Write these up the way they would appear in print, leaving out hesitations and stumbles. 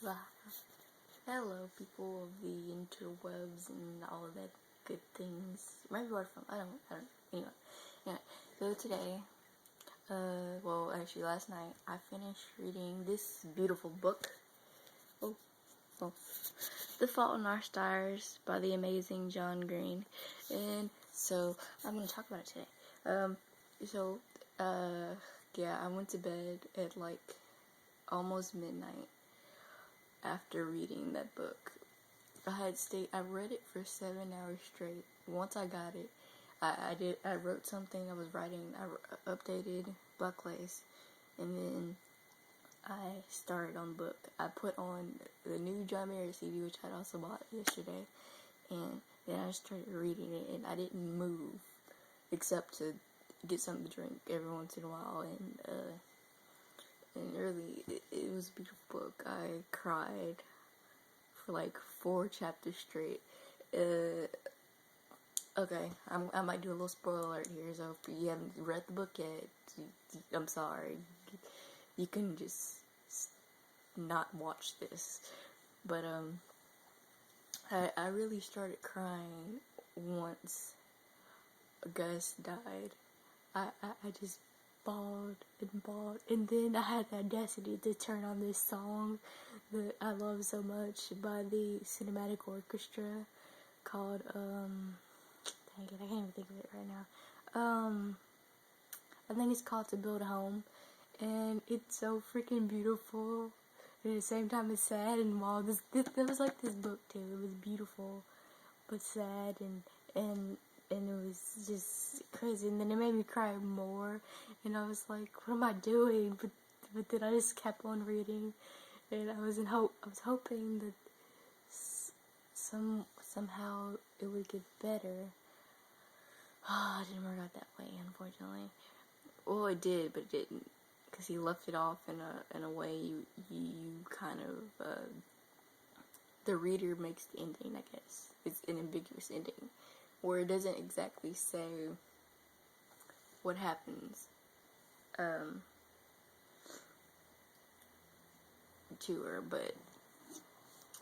Blah. Hello, people of the interwebs and all of that good things. Maybe where from? I don't. Anyway. So today, actually last night, I finished reading this beautiful book. Oh. The Fault in Our Stars by the amazing John Green. And so I'm gonna talk about it today. I went to bed at like almost midnight after reading that book. I read it for 7 hours straight. Once I got it, I wrote something I was writing. I updated Black Lace, and then I started on the book. I put on the new John Mayer CD, which I also bought yesterday, and then I started reading it, and I didn't move except to get something to drink every once in a while, and really, it was a beautiful book. I cried for like 4 chapters straight. Okay, I might do a little spoiler alert here, so if you haven't read the book yet, I'm sorry. You can just not watch this. But, I really started crying once Gus died. I just bawled and bawled, and then I had the audacity to turn on this song that I love so much by the Cinematic Orchestra called, dang it, I can't even think of it right now. I think it's called To Build a Home, and it's so freaking beautiful, and at the same time it's sad and wild. That was like this book too. It was beautiful, but sad, and it was just crazy, and then it made me cry more, and I was like, what am I doing? But then I just kept on reading, and I was hoping that somehow it would get better. It didn't work out that way, unfortunately. Well, it did, but it didn't, because he left it off in a way you kind of, the reader makes the ending, I guess. It's an ambiguous ending, where it doesn't exactly say what happens to her, but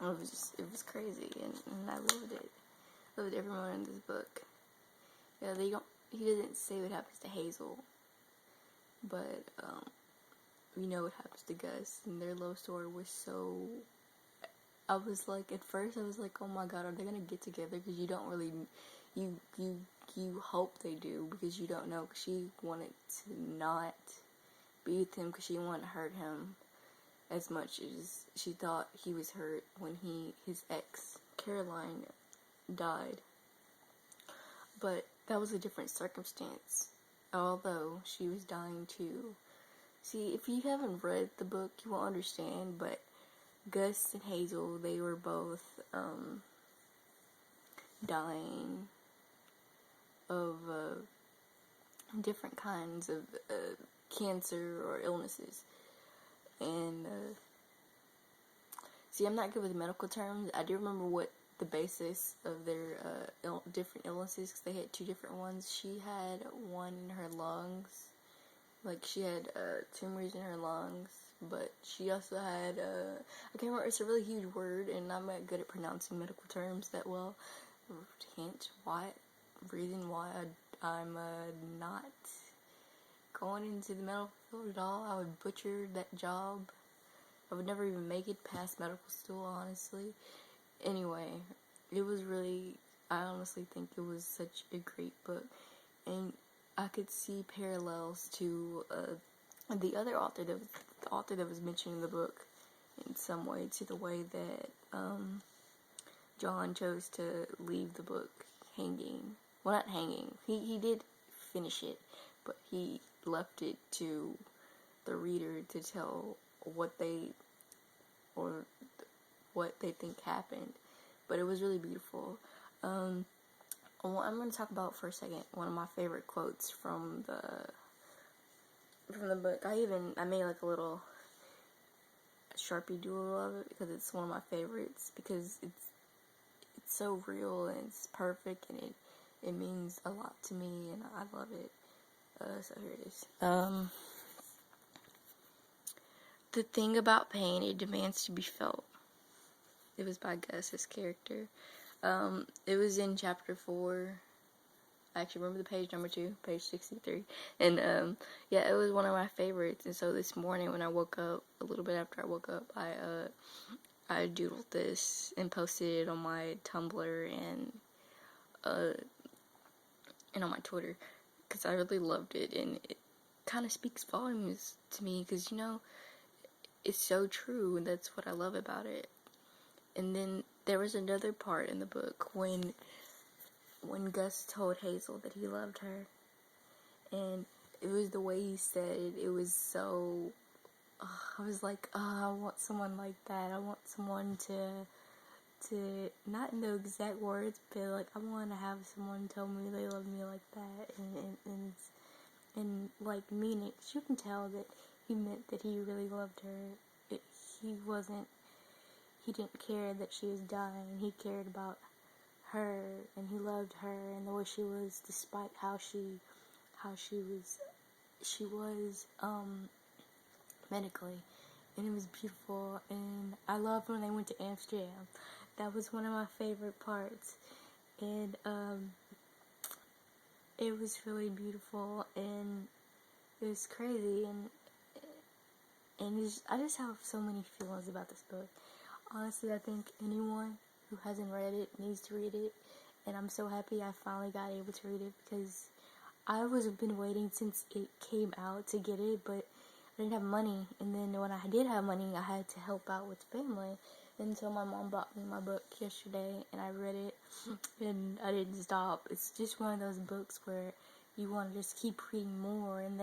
it was crazy, and I loved it. Loved every moment in this book. Yeah, he doesn't say what happens to Hazel, but we know what happens to Gus, and their love story was so. I was like, at first I was like, oh my god, are they gonna get together? Because you don't really, you hope they do, because you don't know. Because she wanted to not be with him, because she didn't want to hurt him as much as she thought he was hurt when his ex Caroline died. But that was a different circumstance, although she was dying too. See, if you haven't read the book, you won't understand, but Gus and Hazel, they were both dying of different kinds of cancer or illnesses. And see, I'm not good with medical terms. I do remember what the basis of their different illnesses, because they had 2 different ones. She had one in her lungs, like she had tumors in her lungs, but she also had I can't remember. It's a really huge word, and I'm not good at pronouncing medical terms that well. Hint reason why I'm not going into the medical field at all. I would butcher that job. I would never even make it past medical school, honestly. Anyway, it was really, I honestly think it was such a great book, and I could see parallels to the author that was mentioned in the book in some way, to the way that John chose to leave the book hanging. Well, not hanging. He did finish it, but he left it to the reader to tell what they think happened. But it was really beautiful. I'm going to talk about for a second one of my favorite quotes from the book. I made like a little Sharpie doodle of it, because it's one of my favorites, because it's so real and it's perfect, and it means a lot to me, and I love it. So here it is. The thing about pain, it demands to be felt. It was by Gus's character. It was in chapter 4. I actually remember the page number 2, page 63. And yeah, it was one of my favorites. And so this morning when I woke up, a little bit after I woke up, I doodled this and posted it on my Tumblr and on my Twitter, because I really loved it, and it kind of speaks volumes to me, because, you know, it's so true, and that's what I love about it. And then there was another part in the book when Gus told Hazel that he loved her, and it was the way he said it. It was so, I was like, I want someone like that. I want someone to not know exact words, but like, I want to have someone tell me they love me like that, and like mean it. You can tell that he meant that he really loved her. He didn't care that she was dying. He cared about her, and he loved her and the way she was, despite how she was medically. And it was beautiful, and I loved when they went to Amsterdam. That was one of my favorite parts, and it was really beautiful, and it was crazy, and I just have so many feelings about this book. Honestly, I think anyone who hasn't read it needs to read it, and I'm so happy I finally got able to read it, because I been waiting since it came out to get it, but I didn't have money, and then when I did have money, I had to help out with family, until my mom bought me my book yesterday, and I read it, and I didn't stop. It's just one of those books where you want to just keep reading more, and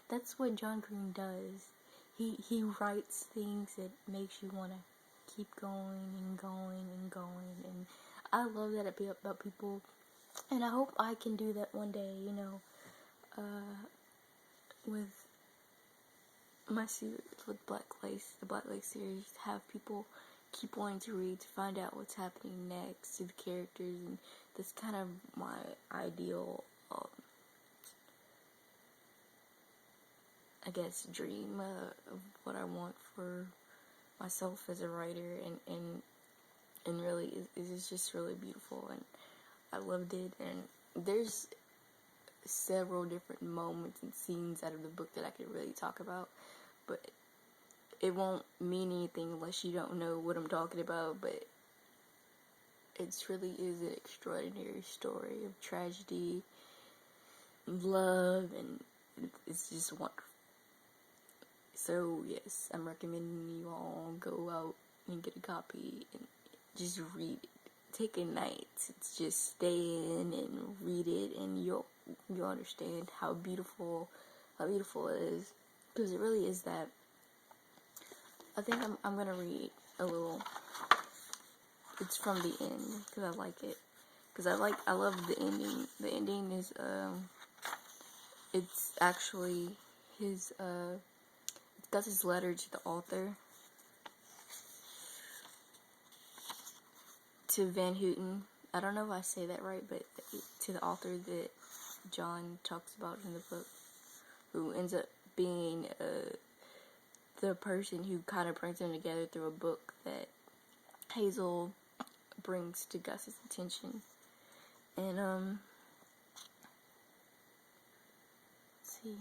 that's what John Green does. He writes things that makes you want to keep going and going and going, and I love that about people, and I hope I can do that one day, you know, with my series, with the Black Lace series, have people keep wanting to read to find out what's happening next to the characters, and that's kind of my ideal, I guess, dream of what I want for myself as a writer, and really, it's just really beautiful, and I loved it, and there's several different moments and scenes out of the book that I could really talk about, but it won't mean anything unless you don't know what I'm talking about. But it really is an extraordinary story of tragedy and love, and it's just wonderful. So yes, I'm recommending you all go out and get a copy and just read it. Take a night. It's just stay in and read it, and you'll understand how beautiful it is, because it really is that. I think I'm gonna read a little. It's from the end, because I like it, because I love the ending. The ending is it's actually his it's Gus's letter to the author, to Van Houten. I don't know if I say that right, but to the author that John talks about in the book, who ends up being the person who kind of brings them together through a book that Hazel brings to Gus's attention. And let's see.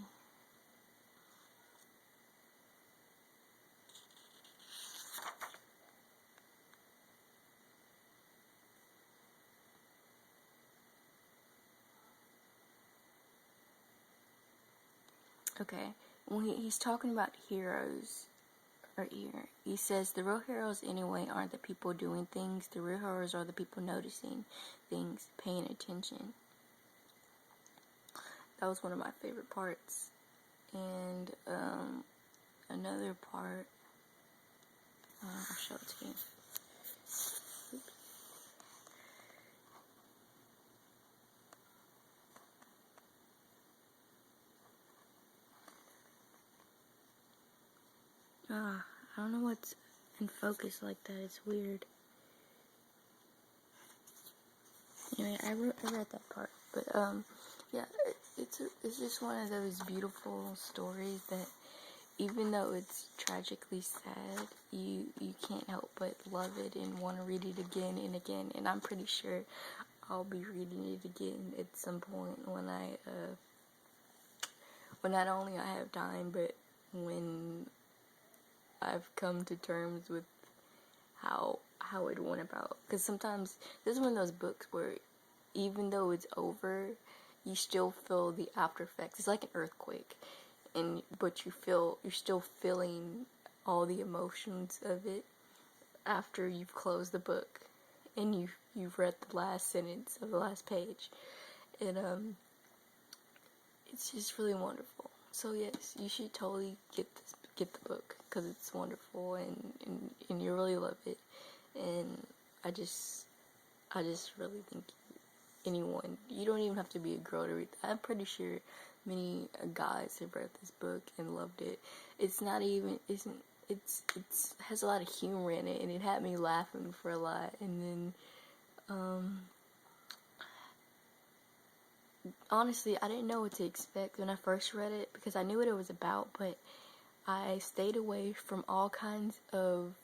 Okay, when he's talking about heroes right here, he says the real heroes anyway aren't the people doing things. The real heroes are the people noticing things, paying attention. That was one of my favorite parts. And another part, I'll show it to you. I don't know what's in focus like that. It's weird. Anyway, I read that part, but yeah, it's just one of those beautiful stories that even though it's tragically sad, you can't help but love it and want to read it again and again. And I'm pretty sure I'll be reading it again at some point when when not only I have time, but when I've come to terms with how it went about. Because sometimes this is one of those books where even though it's over, you still feel the after effects. It's like an earthquake, but you're still feeling all the emotions of it after you've closed the book and you've read the last sentence of the last page, and it's just really wonderful. So yes, you should totally get the book because it's wonderful, and you really love it. And I just really think anyone, you don't even have to be a girl to read that. I'm pretty sure many guys have read this book and loved it. It's not even isn't it's has a lot of humor in it, and it had me laughing for a lot. And then honestly, I didn't know what to expect when I first read it because I knew what it was about, but I stayed away from all kinds of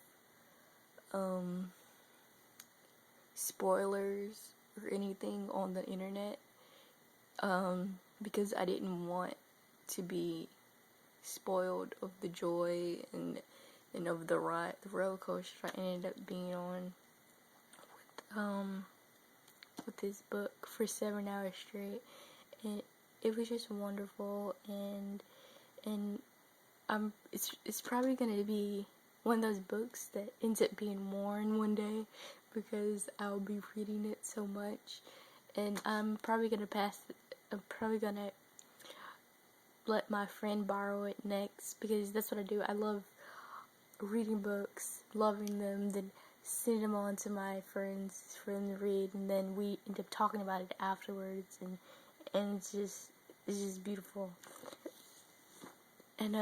spoilers or anything on the internet, because I didn't want to be spoiled of the joy and of the ride, the roller coaster I ended up being on with this book for 7 hours straight. And it was just wonderful, and it's probably gonna be one of those books that ends up being worn one day because I'll be reading it so much, and I'm probably gonna let my friend borrow it next because that's what I do. I love reading books, loving them, then sending them on to my friends for them to read, and then we end up talking about it afterwards, and it's just beautiful. And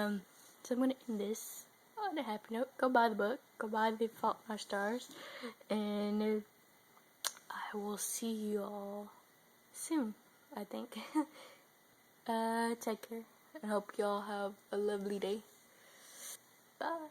so I'm gonna end this on a happy note. Go buy the book. Go buy The Fault in Our Stars, and I will see you all soon, I think. Take care. I hope you all have a lovely day. Bye.